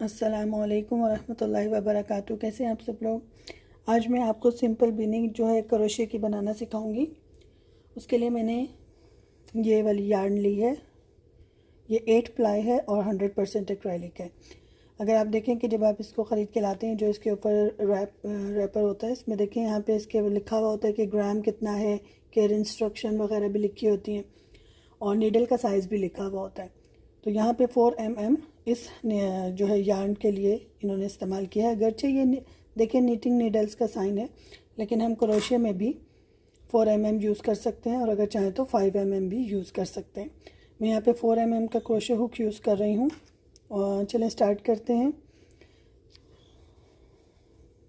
अस्सलामुअलैकुम वरहमतुल्लाहि वबरकातुहू। कैसे हैं आप सब लोग। आज मैं आपको सिंपल बिनिंग जो है क्रोशे की बनाना सिखाऊंगी। उसके लिए मैंने ये वाली यार्न ली है। ये 8 प्लाई है और 100% एक्रेलिक है। अगर आप देखें कि जब आप इसको ख़रीद के लाते हैं, जो इसके ऊपर रैपर होता है, इसमें देखें यहाँ पे इसके लिखा हुआ होता है कि ग्राम कितना है, केयर इंस्ट्रक्शन वगैरह भी लिखी होती हैं और नीडल का साइज़ भी लिखा हुआ होता है। तो यहाँ पे 4 mm इस जो है यार्न के लिए इन्होंने इस्तेमाल किया है। अगरचे ये देखिए नीटिंग नीडल्स का साइन है, लेकिन हम क्रोशे में भी 4 mm यूज़ कर सकते हैं और अगर चाहें तो 5 mm भी यूज़ कर सकते हैं। मैं यहाँ पे 4 mm का क्रोशे हुक यूज़ कर रही हूँ और चलें स्टार्ट करते हैं।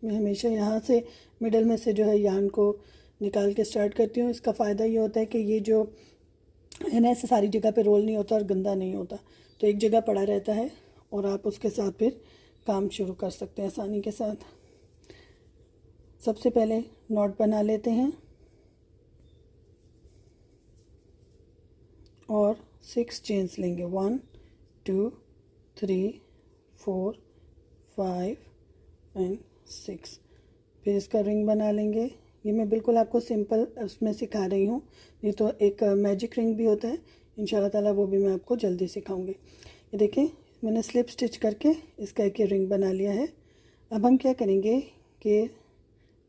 मैं हमेशा यहाँ से मिडल में से जो है यार्न को निकाल के स्टार्ट करती हूँ। इसका फ़ायदा ये होता है कि ये जो है ना, ऐसे सारी जगह पे रोल नहीं होता और गंदा नहीं होता, तो एक जगह पड़ा रहता है और आप उसके साथ फिर काम शुरू कर सकते हैं आसानी के साथ। सबसे पहले नॉट बना लेते हैं और 6 चेन्स लेंगे। 1 2 3 4 5 एंड 6। फिर इसका रिंग बना लेंगे। ये मैं बिल्कुल आपको सिंपल उसमें सिखा रही हूँ, ये तो एक मैजिक रिंग भी होता है इंशाल्लाह ताला, वो भी मैं आपको जल्दी सिखाऊंगी। ये देखें मैंने स्लिप स्टिच करके इसका एक रिंग बना लिया है। अब हम क्या करेंगे कि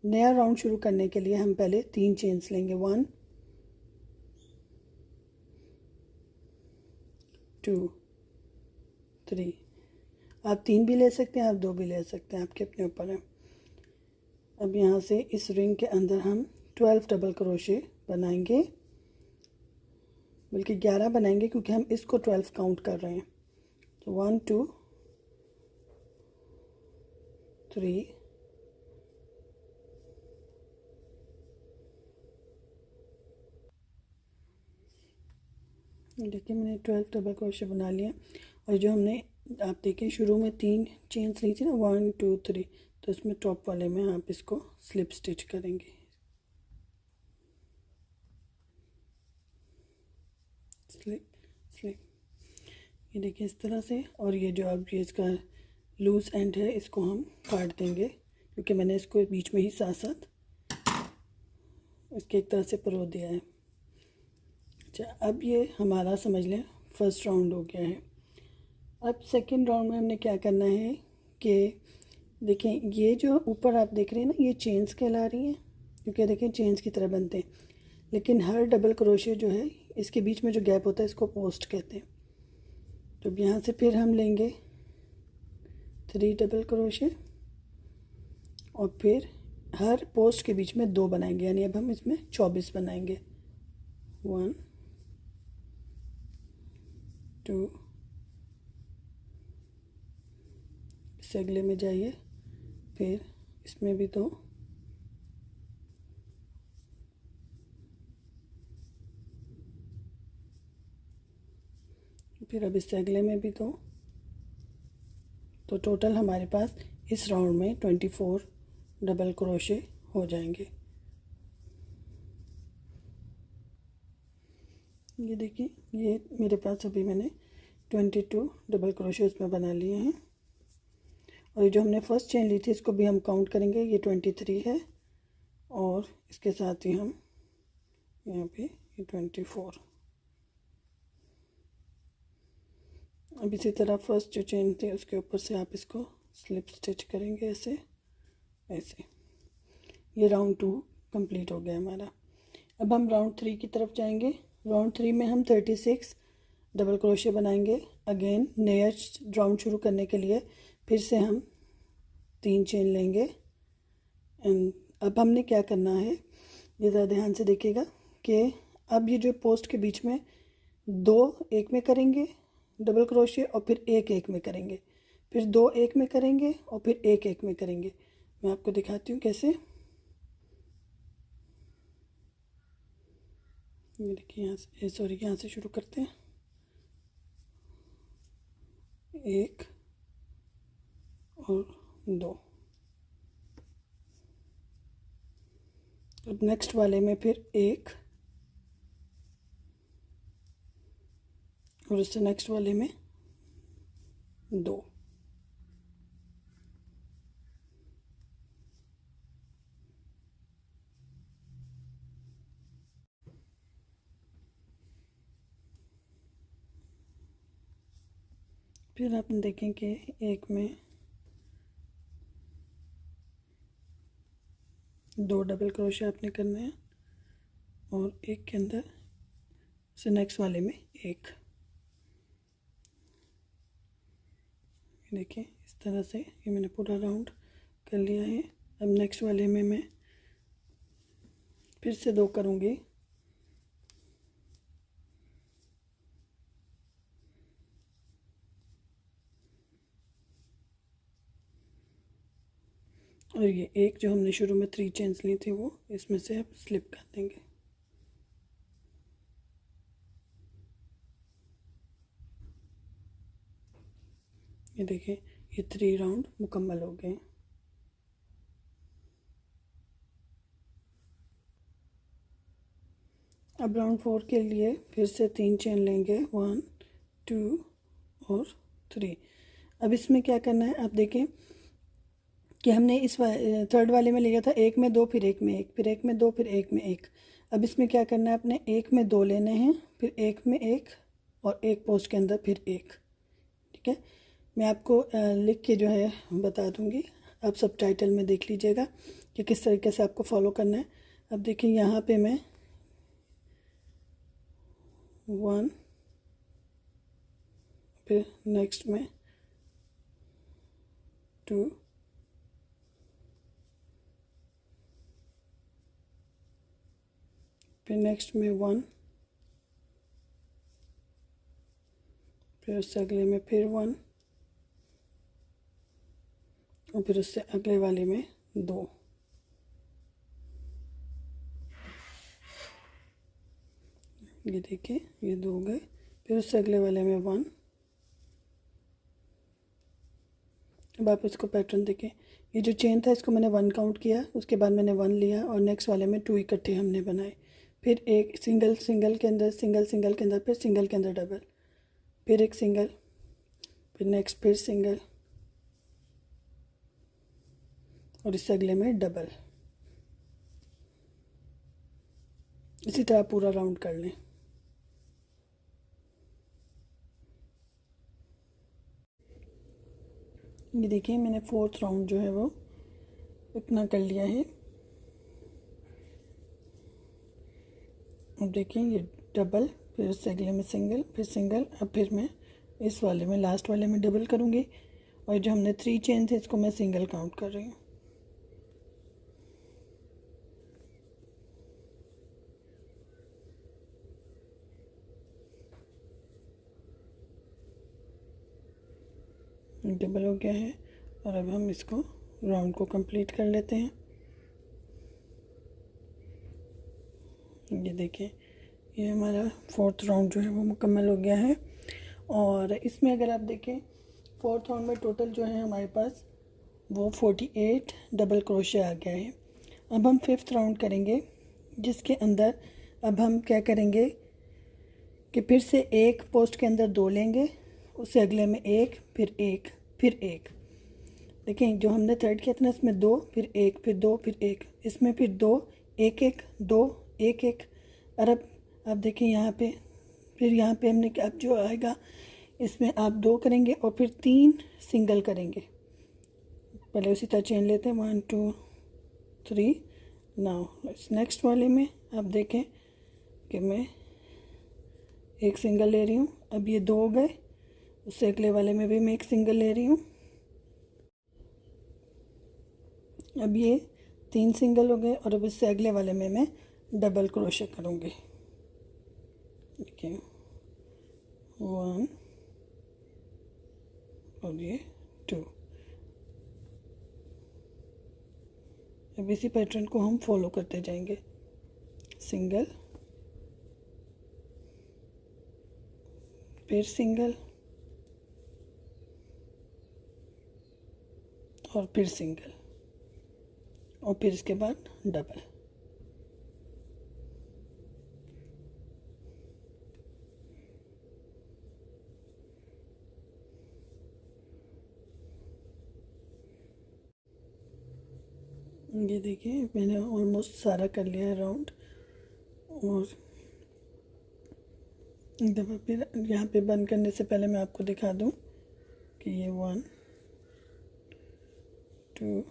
नया राउंड शुरू करने के लिए हम पहले 3 चेन्स लेंगे। 1 2 3। आप 3 भी ले सकते हैं, आप 2 भी ले सकते हैं, आपके अपने ऊपर है। अब यहाँ से इस रिंग के अंदर हम 12 डबल क्रोशे बनाएंगे, बल्कि 11 बनाएंगे क्योंकि हम इसको 12 काउंट कर रहे हैं। तो 1 2 3 देखिए मैंने 12 डबल क्रोशे बना लिया। और जो हमने आप देखें शुरू में 3 चेन्स ली थी ना, 1 2 3, तो इसमें टॉप वाले में आप इसको स्लिप स्टिच करेंगे। स्लिप स्लिप, ये देखिए इस तरह से। और ये जो अब ये इसका लूज़ एंड है, इसको हम काट देंगे क्योंकि मैंने इसको बीच में ही साथ साथ इसके एक तरह से परो दिया है। अच्छा, अब ये हमारा समझ लें फर्स्ट राउंड हो गया है। अब सेकंड राउंड में हमने क्या करना है कि देखें ये जो ऊपर आप देख रहे हैं ना, ये चेन्स कहला रही हैं क्योंकि देखें चेन्स की तरह बनते हैं, लेकिन हर डबल क्रोशे जो है इसके बीच में जो गैप होता है इसको पोस्ट कहते हैं। तो अब यहाँ से फिर हम लेंगे 3 डबल क्रोशे और फिर हर पोस्ट के बीच में 2 बनाएंगे, यानी अब हम इसमें 24 बनाएंगे। 1 2, इससे अगले में जाइए, फिर इसमें भी 2, फिर अब इससे अगले में भी 2। तो टोटल हमारे पास इस राउंड में 24 डबल क्रोशे हो जाएंगे। ये देखिए ये मेरे पास अभी मैंने 22 डबल क्रोशे उसमें बना लिए हैं। और ये जो हमने फर्स्ट चेन ली थी इसको भी हम काउंट करेंगे, ये 23 है और इसके साथ ही हम यहाँ पे ये 24। अब इसी तरह फर्स्ट जो चेन थी उसके ऊपर से आप इसको स्लिप स्टिच करेंगे ऐसे ऐसे। ये राउंड 2 कंप्लीट हो गया हमारा। अब हम राउंड 3 की तरफ जाएंगे। राउंड 3 में हम 36 डबल क्रोशे बनाएंगे। अगेन नया राउंड शुरू करने के लिए फिर से हम 3 चेन लेंगे। एंड अब हमने क्या करना है, ये ज़रा ध्यान से देखिएगा कि अब ये जो पोस्ट के बीच में 2 एक में करेंगे डबल क्रोशे और फिर 1 1 में करेंगे, फिर 2 1 में करेंगे और फिर 1 1 में करेंगे। मैं आपको दिखाती हूँ कैसे। ये देखिए यहाँ से, सॉरी यहाँ से शुरू करते हैं। 1 और 2। अब नेक्स्ट वाले में फिर 1 और उससे नेक्स्ट वाले में 2। फिर आप देखें कि एक में 2 डबल क्रोशे आपने करना है और एक के अंदर से नेक्स्ट वाले में एक। देखिए इस तरह से ये मैंने पूरा राउंड कर लिया है। अब नेक्स्ट वाले में मैं फिर से 2 करूँगी और ये एक जो हमने शुरू में 3 चेन्स ली थी वो इसमें से अब स्लिप कर देंगे। ये देखिए ये 3 राउंड मुकम्मल हो गए। अब राउंड 4 के लिए फिर से 3 चेन लेंगे, 1 2 और 3। अब इसमें क्या करना है, आप देखें कि हमने इस थर्ड वाले में लिया था एक में 2 फिर एक में एक, फिर एक में 2 फिर एक में एक। अब इसमें क्या करना है, अपने एक में 2 लेने हैं, फिर एक में एक और एक पोस्ट के अंदर फिर एक। ठीक है, मैं आपको लिख के जो है बता दूंगी, आप सब टाइटल में देख लीजिएगा कि किस तरीके से आपको फॉलो करना है। अब देखिए यहाँ पे मैं 1, फिर नेक्स्ट में 2, फिर नेक्स्ट में 1, फिर उससे अगले में फिर 1 और फिर उससे अगले वाले में 2। ये देखिए ये 2 हो गए, फिर उससे अगले वाले में 1। अब आप इसको पैटर्न देखें, ये जो चेन था इसको मैंने 1 काउंट किया, उसके बाद मैंने 1 लिया और नेक्स्ट वाले में 2 इकट्ठे हमने बनाए। फिर एक सिंगल सिंगल के अंदर, सिंगल सिंगल के अंदर, फिर सिंगल के अंदर डबल, फिर एक सिंगल, फिर नेक्स्ट फिर सिंगल और इससे अगले में डबल। इसी तरह पूरा राउंड कर लें। ये देखिए मैंने 4th राउंड जो है वो इतना कर लिया है। अब देखिए ये डबल, फिर उससे अगले में सिंगल, फिर सिंगल। अब फिर मैं इस वाले में लास्ट वाले में डबल करूँगी और जो हमने 3 चेन थे इसको मैं सिंगल काउंट कर रही हूँ। डबल हो गया है और अब हम इसको राउंड को कंप्लीट कर लेते हैं। ये देखिए ये हमारा 4th राउंड जो है वो मुकम्मल हो गया है। और इसमें अगर आप देखें 4th राउंड में टोटल जो है हमारे पास वो 48 डबल क्रोशे आ गया है। अब हम 5th राउंड करेंगे, जिसके अंदर अब हम क्या करेंगे कि फिर से एक पोस्ट के अंदर 2 लेंगे, उससे अगले में एक, फिर एक, फिर एक। देखें जो हमने थर्ड किया था ना, इसमें 2 फिर 1 फिर 2 फिर 1, इसमें फिर 2 1 1 2 1 1। और अब आप देखें यहाँ पे, फिर यहाँ पे हमने अब जो आएगा इसमें आप 2 करेंगे और फिर 3 सिंगल करेंगे। पहले उसी तरह चेन लेते हैं, 1 2 3। नाउ इस नेक्स्ट वाले में आप देखें कि मैं एक सिंगल ले रही हूँ। अब ये 2 हो गए, उससे अगले वाले में भी मैं एक सिंगल ले रही हूँ। अब ये 3 सिंगल हो गए और अब इससे अगले वाले में मैं डबल क्रोशे करूँगी। देखिए 1 और ये 2। अब इसी पैटर्न को हम फॉलो करते जाएंगे, सिंगल, फिर सिंगल और फिर सिंगल और फिर इसके बाद डबल। ये देखिए मैंने ऑलमोस्ट सारा कर लिया है राउंड। और एक दफ़ा फिर यहाँ पे बंद करने से पहले मैं आपको दिखा दूँ कि ये 1 2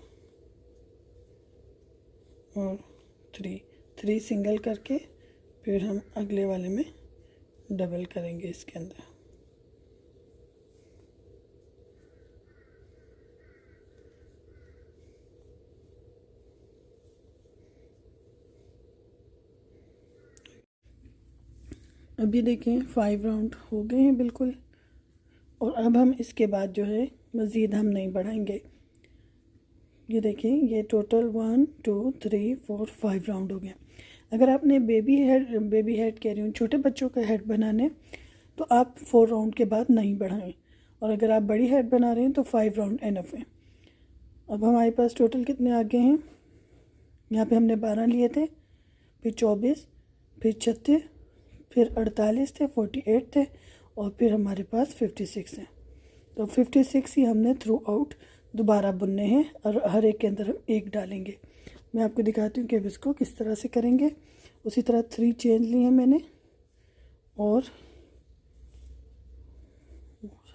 और 3 सिंगल करके फिर हम अगले वाले में डबल करेंगे इसके अंदर। अभी देखें 5 राउंड हो गए हैं बिल्कुल। और अब हम इसके बाद जो है मज़ीद हम नहीं बढ़ाएंगे। ये देखें, ये टोटल 1 2 3 4 5 राउंड हो गया। अगर आपने बेबी हेड कह रही हूँ, छोटे बच्चों का हेड बनाने, तो आप 4 राउंड के बाद नहीं बढ़ाएं। और अगर आप बड़ी हेड बना रहे हैं तो 5 राउंड इनफ है। अब हमारे पास टोटल कितने आगे हैं? यहाँ पे हमने 12 लिए थे, फिर 24, फिर 36, फिर 48 थे, 48 थे, और फिर हमारे पास 56 हैं। तो 56 ही हमने थ्रू आउट दोबारा बुनने हैं और हर एक के अंदर हम एक डालेंगे। मैं आपको दिखाती हूँ कि अब इसको किस तरह से करेंगे। उसी तरह 3 चेन लिए हैं मैंने और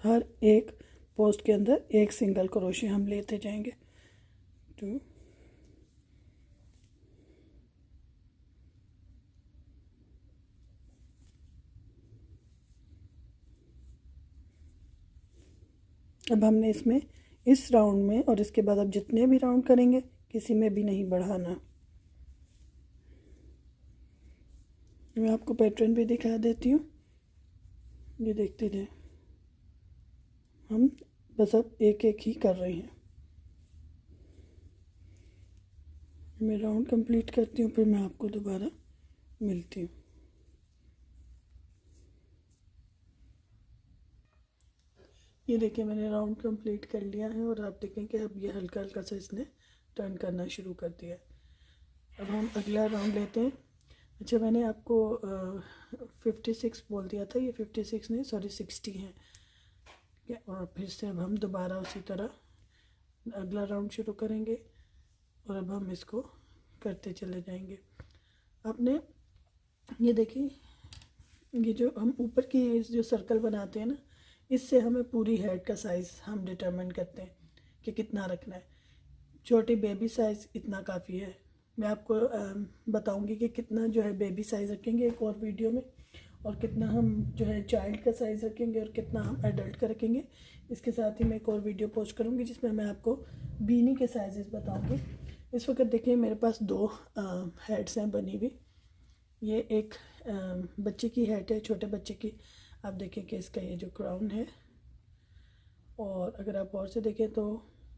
हर एक पोस्ट के अंदर एक सिंगल क्रोशे हम लेते जाएंगे। 2 अब हमने इसमें इस राउंड में और इसके बाद अब जितने भी राउंड करेंगे किसी में भी नहीं बढ़ाना। मैं आपको पैटर्न भी दिखा देती हूँ, ये देखते रहें। हम बस अब एक एक ही कर रहे हैं। मैं राउंड कंप्लीट करती हूँ, फिर मैं आपको दोबारा मिलती हूँ। ये देखिए, मैंने राउंड कंप्लीट कर लिया है और आप देखें कि अब ये हल्का हल्का सा इसने टर्न करना शुरू कर दिया है। अब हम अगला राउंड लेते हैं। अच्छा, मैंने आपको 56 बोल दिया था, ये 56 नहीं, सॉरी 60 है। और फिर से अब हम दोबारा उसी तरह अगला राउंड शुरू करेंगे और अब हम इसको करते चले जाएंगे। आपने ये देखिए, ये जो हम ऊपर की जो सर्कल बनाते हैं ना, इससे हमें पूरी हेड का साइज़ हम डिटरमिन करते हैं कि कितना रखना है। छोटी बेबी साइज़ इतना काफ़ी है। मैं आपको बताऊंगी कि कितना जो है बेबी साइज़ रखेंगे एक और वीडियो में, और कितना हम जो है चाइल्ड का साइज़ रखेंगे और कितना हम एडल्ट का रखेंगे। इसके साथ ही मैं एक और वीडियो पोस्ट करूंगी जिसमें मैं आपको बीनी के साइज़ बताऊंगी। इस वक्त देखिए मेरे पास 2 हेड्स हैं बनी हुई। ये एक बच्चे की हेड है, छोटे बच्चे की। आप देखें कि इसका ये जो क्राउन है, और अगर आप और से देखें तो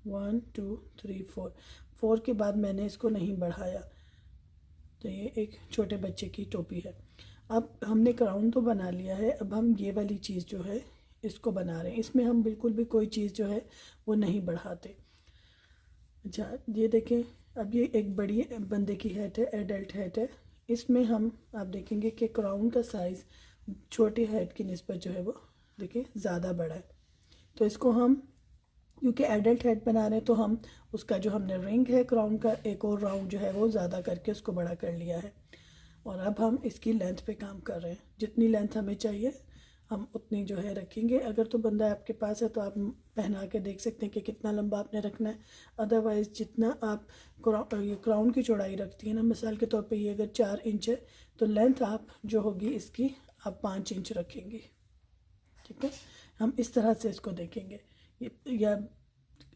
1 2 3 4 के बाद मैंने इसको नहीं बढ़ाया। तो ये एक छोटे बच्चे की टोपी है। अब हमने क्राउन तो बना लिया है, अब हम ये वाली चीज़ जो है इसको बना रहे हैं। इसमें हम बिल्कुल भी कोई चीज़ जो है वो नहीं बढ़ाते। अच्छा, ये देखें, अब ये एक बड़ी बंदे की हेड है, एडल्ट हेड है। इसमें हम आप देखेंगे कि क्राउन का साइज़ छोटी हेड की निस्बत जो है वो देखिए ज़्यादा बड़ा है। तो इसको हम, क्योंकि एडल्ट हेड बना रहे हैं, तो हम उसका जो हमने रिंग है क्राउन का, एक और राउंड जो है वो ज़्यादा करके उसको बड़ा कर लिया है। और अब हम इसकी लेंथ पे काम कर रहे हैं। जितनी लेंथ हमें चाहिए हम उतनी जो है रखेंगे। अगर तो बंदा आपके पास है तो आप पहना के देख सकते हैं कि कितना लंबा आपने रखना है। अदरवाइज़ जितना आप क्राउन की चौड़ाई रखती है ना, मिसाल के तौर पे ये अगर 4 इंच है तो लेंथ आप जो होगी इसकी आप 5 इंच रखेंगे। ठीक है, हम इस तरह से इसको देखेंगे। या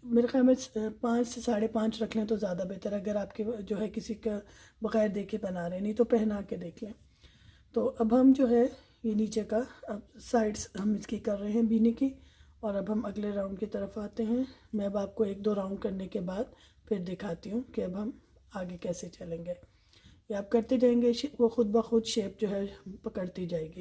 मेरे ख्याल में 5 से 5.5 रख लें तो ज़्यादा बेहतर है, अगर आपके जो है किसी का बग़ैर देखे बना रहे, नहीं तो पहना के देख लें। तो अब हम जो है ये नीचे का अब साइड्स हम इसकी कर रहे हैं बीनी की, और अब हम अगले राउंड की तरफ आते हैं। मैं अब आपको 1-2 राउंड करने के बाद फिर दिखाती हूँ कि अब हम आगे कैसे चलेंगे। ये आप करते जाएंगे, वो खुद ब खुद शेप जो है पकड़ती जाएगी।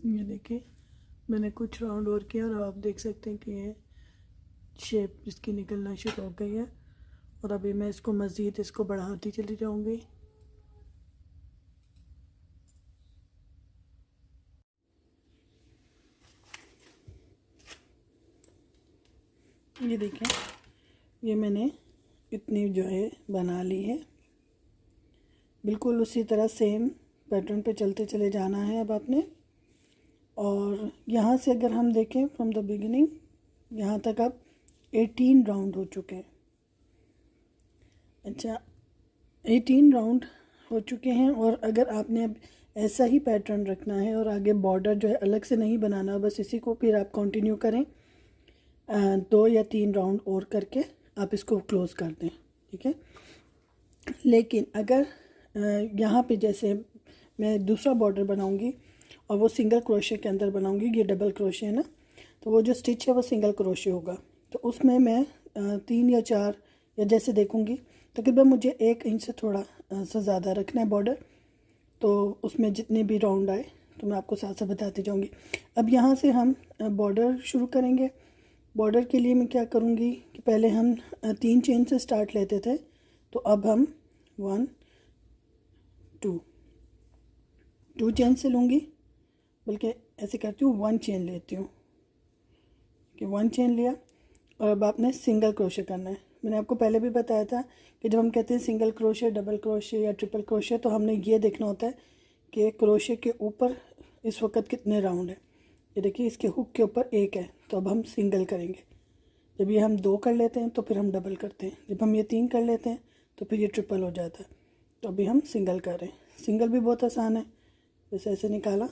ये देखिए, मैंने कुछ राउंड और किया और आप देख सकते हैं कि ये शेप इसकी निकलना शुरू हो गई है। और अभी मैं इसको मज़ीद इसको बढ़ाती चली जाऊंगी। ये देखें, ये मैंने इतनी जो है बना ली है। बिल्कुल उसी तरह सेम पैटर्न पे चलते चले जाना है अब आपने। और यहाँ से अगर हम देखें फ्रॉम द बिगिनिंग, यहाँ तक अब 18 राउंड हो चुके हैं। अच्छा, 18 राउंड हो चुके हैं। और अगर आपने अब ऐसा ही पैटर्न रखना है और आगे बॉर्डर जो है अलग से नहीं बनाना, बस इसी को फिर आप कंटिन्यू करें 2 या 3 राउंड और करके आप इसको क्लोज़ कर दें, ठीक है। लेकिन अगर यहाँ पे जैसे मैं दूसरा बॉर्डर बनाऊँगी और वो सिंगल क्रोशे के अंदर बनाऊँगी, ये डबल क्रोशे है ना, तो वो जो स्टिच है वो सिंगल क्रोशे होगा। तो उसमें मैं 3 या 4 या जैसे देखूँगी, तकरीबन मुझे 1 इंच से थोड़ा सा ज़्यादा रखना है बॉर्डर। तो उसमें जितने भी राउंड आए तो मैं आपको साथ साथ बताती जाऊँगी। अब यहाँ से हम बॉर्डर शुरू करेंगे। बॉर्डर के लिए मैं क्या करूँगी कि पहले हम 3 चेन से स्टार्ट लेते थे, तो अब हम 1 2 चेन से लूँगी, बल्कि ऐसे करती हूँ 1 चेन लेती हूँ कि 1 चेन लिया। और अब आपने सिंगल क्रोशे करना है। मैंने आपको पहले भी बताया था कि जब हम कहते हैं सिंगल क्रोशे, डबल क्रोशे या ट्रिपल क्रोशे, तो हमने ये देखना होता है कि क्रोशे के ऊपर इस वक्त कितने राउंड है। ये देखिए, इसके हुक के ऊपर 1 है, तो अब हम सिंगल करेंगे। जब ये हम 2 कर लेते हैं तो फिर हम डबल करते हैं। जब हम ये 3 कर लेते हैं तो फिर ये ट्रिपल हो जाता है। तो अभी हम सिंगल कर रहे हैं। सिंगल भी बहुत आसान है, बस ऐसे निकाला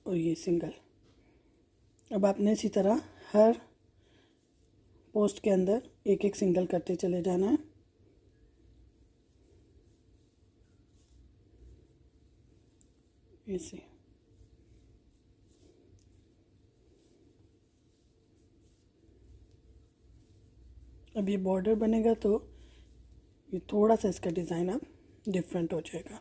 और ये सिंगल। अब आपने इसी तरह हर पोस्ट के अंदर 1 सिंगल करते चले जाना है। ऐसे अब ये बॉर्डर बनेगा तो ये थोड़ा सा इसका डिज़ाइन अब डिफरेंट हो जाएगा।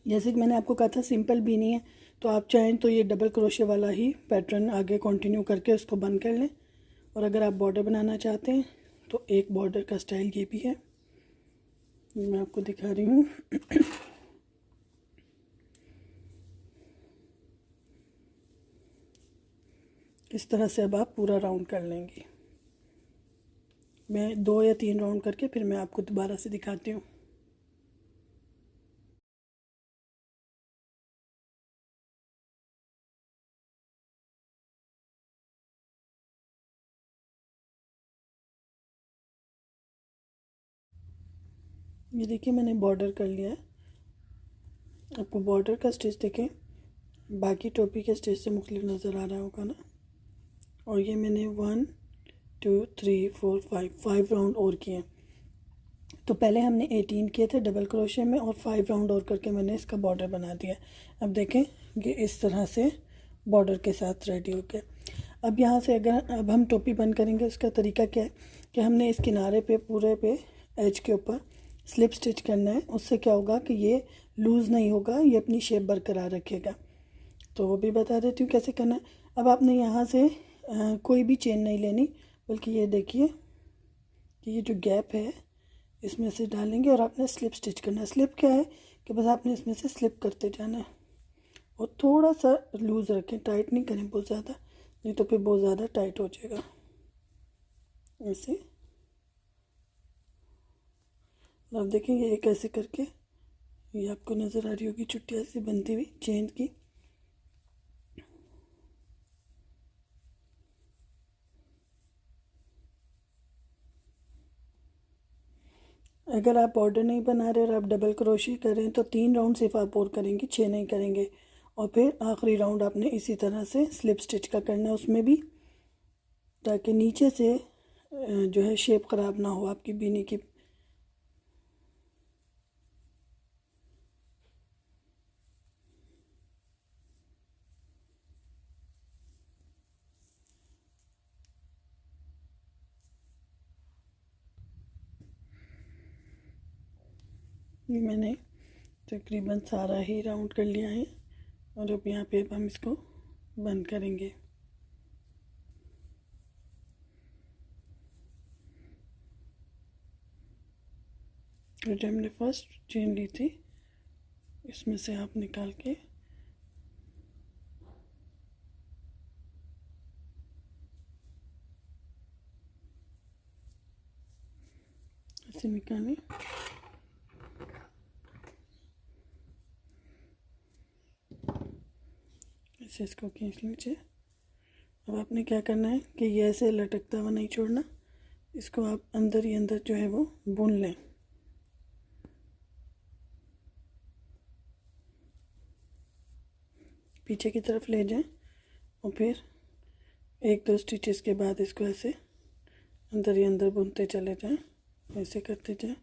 जैसे कि मैंने आपको कहा था सिंपल भी नहीं है, तो आप चाहें तो ये डबल क्रोशे वाला ही पैटर्न आगे कंटिन्यू करके उसको बंद कर लें। और अगर आप बॉर्डर बनाना चाहते हैं तो एक बॉर्डर का स्टाइल ये भी है, मैं आपको दिखा रही हूँ। इस तरह से अब आप पूरा राउंड कर लेंगे। मैं 2 या 3 राउंड करके फिर मैं आपको दोबारा से दिखाती हूँ। ये देखिए, मैंने बॉर्डर कर लिया है। आपको बॉर्डर का स्टिच देखें बाकी टोपी के स्टिच से मुख्तलिफ नज़र आ रहा होगा ना। और ये मैंने 1 2 3 4 5 राउंड और किए। तो पहले हमने 18 किए थे डबल क्रोशे में, और 5 राउंड और करके मैंने इसका बॉर्डर बना दिया। अब देखें ये इस तरह से बॉर्डर के साथ रेडी हो गया। अब यहाँ से अगर अब हम टोपी बंद करेंगे, उसका तरीका क्या है कि हमने इस किनारे पे पूरे पे एज के ऊपर स्लिप स्टिच करना है। उससे क्या होगा कि ये लूज़ नहीं होगा, ये अपनी शेप बरकरार रखेगा। तो वो भी बता देती हूँ कैसे करना है। अब आपने यहाँ से कोई भी चेन नहीं लेनी, बल्कि ये देखिए कि ये जो गैप है इसमें से डालेंगे और आपने स्लिप स्टिच करना है। स्लिप क्या है कि बस आपने इसमें से स्लिप करते जाना है और थोड़ा सा लूज़ रखें, टाइट नहीं करें बहुत ज़्यादा, नहीं तो फिर बहुत ज़्यादा टाइट हो जाएगा। ऐसे अब देखें ये एक ऐसे करके ये आपको नज़र आ रही होगी चुट्टियाँ सी बनती हुई चेन की। अगर आप बॉर्डर नहीं बना रहे और आप डबल क्रोशे करें तो 3 राउंड सिर्फ आप और करेंगे, 6 नहीं करेंगे। और फिर आखिरी राउंड आपने इसी तरह से स्लिप स्टिच का करना है उसमें भी, ताकि नीचे से जो है शेप ख़राब ना हो आपकी बीनी की। ये मैंने तकरीबन सारा ही राउंड कर लिया है और अब यहाँ पे हम इसको बंद करेंगे। और जो हमने फर्स्ट चेन ली थी इसमें से आप निकाल के ऐसे निकालें। ऐसे इसको खींच लीजिए। अब आपने क्या करना है कि ये ऐसे लटकता हुआ नहीं छोड़ना, इसको आप अंदर ही अंदर जो है वो बुन लें। पीछे की तरफ ले जाएं और फिर 1-2 स्टिचेस के बाद इसको ऐसे अंदर ही अंदर बुनते चले जाएं, ऐसे करते जाएं।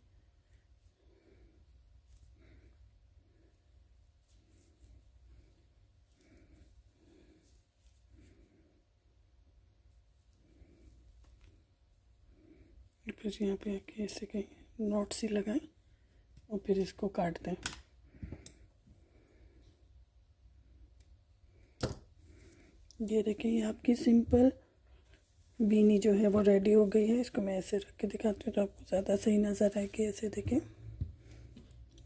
फिर यहाँ पे आके ऐसे कहीं नॉट सी लगाएं और फिर इसको काट दें। ये देखें, ये आपकी सिंपल बीनी जो है वो रेडी हो गई है। इसको मैं ऐसे रख के दिखाती हूँ तो आपको ज़्यादा सही नज़र आएगी। ऐसे देखें,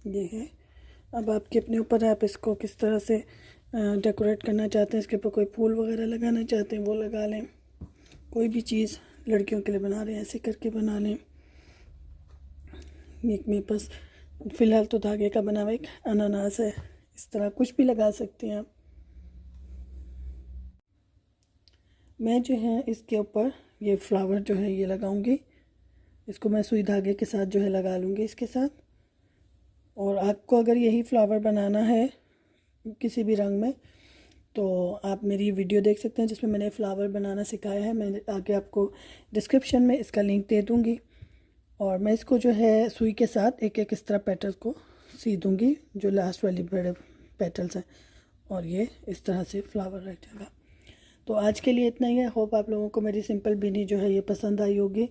ये है। अब आपके अपने ऊपर है, आप इसको किस तरह से डेकोरेट करना चाहते हैं। इसके ऊपर कोई फूल वगैरह लगाना चाहते हैं वो लगा लें। कोई भी चीज़ लड़कियों के लिए बना रहे हैं ऐसे करके बना लें। एक मेरे पास फ़िलहाल तो धागे का बना हुआ एक अनानास है, इस तरह कुछ भी लगा सकते हैं आप। मैं जो है इसके ऊपर ये फ्लावर जो है ये लगाऊंगी। इसको मैं सुई धागे के साथ जो है लगा लूँगी इसके साथ। और आपको अगर यही फ्लावर बनाना है किसी भी रंग में तो आप मेरी वीडियो देख सकते हैं जिसमें मैंने फ्लावर बनाना सिखाया है। मैं आगे आपको डिस्क्रिप्शन में इसका लिंक दे दूँगी। और मैं इसको जो है सुई के साथ एक एक इस तरह पेटल को सी दूँगी, जो लास्ट वाली बड़े पेटल्स हैं, और ये इस तरह से फ्लावर रह जाएगा। तो आज के लिए इतना ही है। होप आप लोगों को मेरी सिंपल बीनी जो है ये पसंद आई होगी।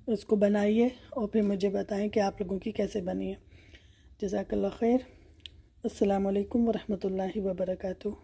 इसको बनाइए और फिर मुझे बताएं कि आप लोगों की कैसे बनी है। जज़ाकल्लाह खैर। अस्सलामु अलैकुम वरहमतुल्लाहि वबरकातुहू।